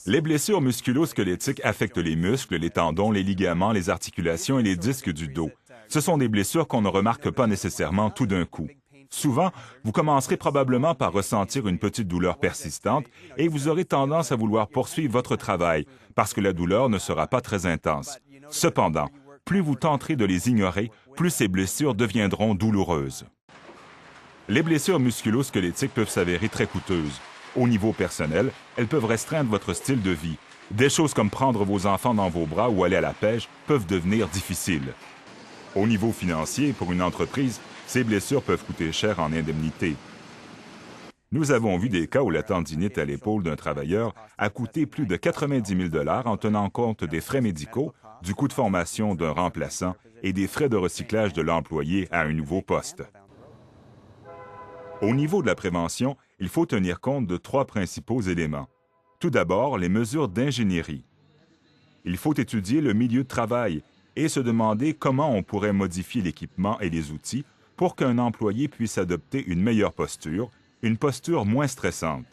Les blessures musculo-squelettiques affectent les muscles, les tendons, les ligaments, les articulations et les disques du dos. Ce sont des blessures qu'on ne remarque pas nécessairement tout d'un coup. Souvent, vous commencerez probablement par ressentir une petite douleur persistante et vous aurez tendance à vouloir poursuivre votre travail parce que la douleur ne sera pas très intense. Cependant, plus vous tenterez de les ignorer, plus ces blessures deviendront douloureuses. Les blessures musculo-squelettiques peuvent s'avérer très coûteuses. Au niveau personnel, elles peuvent restreindre votre style de vie. Des choses comme prendre vos enfants dans vos bras ou aller à la pêche peuvent devenir difficiles. Au niveau financier, pour une entreprise, ces blessures peuvent coûter cher en indemnité. Nous avons vu des cas où la tendinite à l'épaule d'un travailleur a coûté plus de 90 000 $ en tenant compte des frais médicaux, du coût de formation d'un remplaçant et des frais de recyclage de l'employé à un nouveau poste. Au niveau de la prévention, il faut tenir compte de 3 principaux éléments. Tout d'abord, les mesures d'ingénierie. Il faut étudier le milieu de travail et se demander comment on pourrait modifier l'équipement et les outils pour qu'un employé puisse adopter une meilleure posture, une posture moins stressante.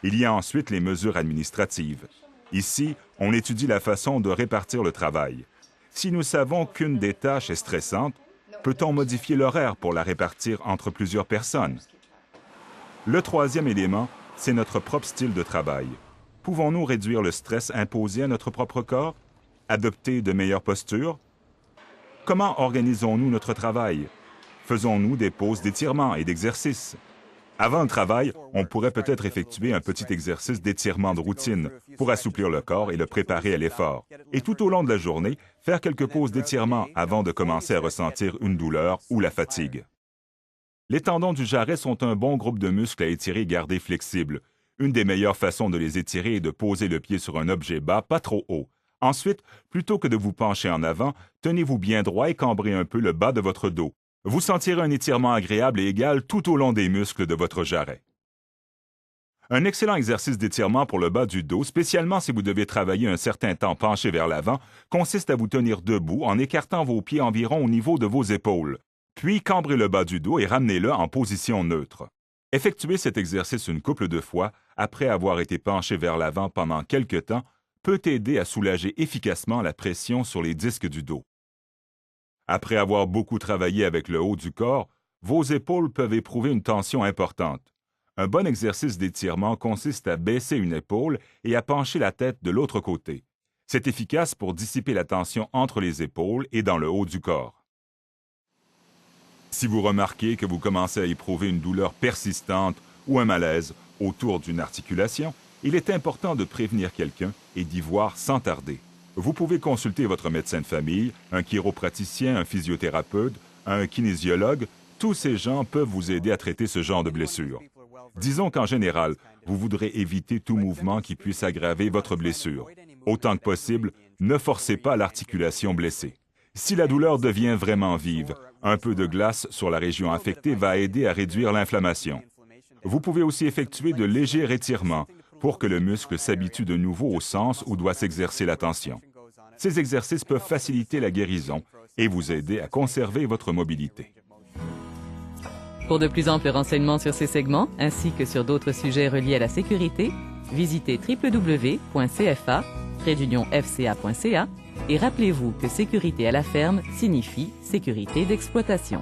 Il y a ensuite les mesures administratives. Ici, on étudie la façon de répartir le travail. Si nous savons qu'une des tâches est stressante, peut-on modifier l'horaire pour la répartir entre plusieurs personnes? Le 3e élément, c'est notre propre style de travail. Pouvons-nous réduire le stress imposé à notre propre corps? Adopter de meilleures postures? Comment organisons-nous notre travail? Faisons-nous des pauses d'étirement et d'exercice? Avant le travail, on pourrait peut-être effectuer un petit exercice d'étirement de routine pour assouplir le corps et le préparer à l'effort. Et tout au long de la journée, faire quelques pauses d'étirement avant de commencer à ressentir une douleur ou la fatigue. Les tendons du jarret sont un bon groupe de muscles à étirer et garder flexibles. Une des meilleures façons de les étirer est de poser le pied sur un objet bas, pas trop haut. Ensuite, plutôt que de vous pencher en avant, tenez-vous bien droit et cambrez un peu le bas de votre dos. Vous sentirez un étirement agréable et égal tout au long des muscles de votre jarret. Un excellent exercice d'étirement pour le bas du dos, spécialement si vous devez travailler un certain temps penché vers l'avant, consiste à vous tenir debout en écartant vos pieds environ au niveau de vos épaules. Puis cambrez le bas du dos et ramenez-le en position neutre. Effectuer cet exercice une couple de fois, après avoir été penché vers l'avant pendant quelque temps, peut aider à soulager efficacement la pression sur les disques du dos. Après avoir beaucoup travaillé avec le haut du corps, vos épaules peuvent éprouver une tension importante. Un bon exercice d'étirement consiste à baisser une épaule et à pencher la tête de l'autre côté. C'est efficace pour dissiper la tension entre les épaules et dans le haut du corps. Si vous remarquez que vous commencez à éprouver une douleur persistante ou un malaise autour d'une articulation, il est important de prévenir quelqu'un et d'y voir sans tarder. Vous pouvez consulter votre médecin de famille, un chiropraticien, un physiothérapeute, un kinésiologue. Tous ces gens peuvent vous aider à traiter ce genre de blessure. Disons qu'en général, vous voudrez éviter tout mouvement qui puisse aggraver votre blessure. Autant que possible, ne forcez pas l'articulation blessée. Si la douleur devient vraiment vive, un peu de glace sur la région affectée va aider à réduire l'inflammation. Vous pouvez aussi effectuer de légers étirements pour que le muscle s'habitue de nouveau au sens où doit s'exercer la tension. Ces exercices peuvent faciliter la guérison et vous aider à conserver votre mobilité. Pour de plus amples renseignements sur ces segments, ainsi que sur d'autres sujets reliés à la sécurité, visitez www.cfa-fca.ca et rappelez-vous que sécurité à la ferme signifie sécurité d'exploitation.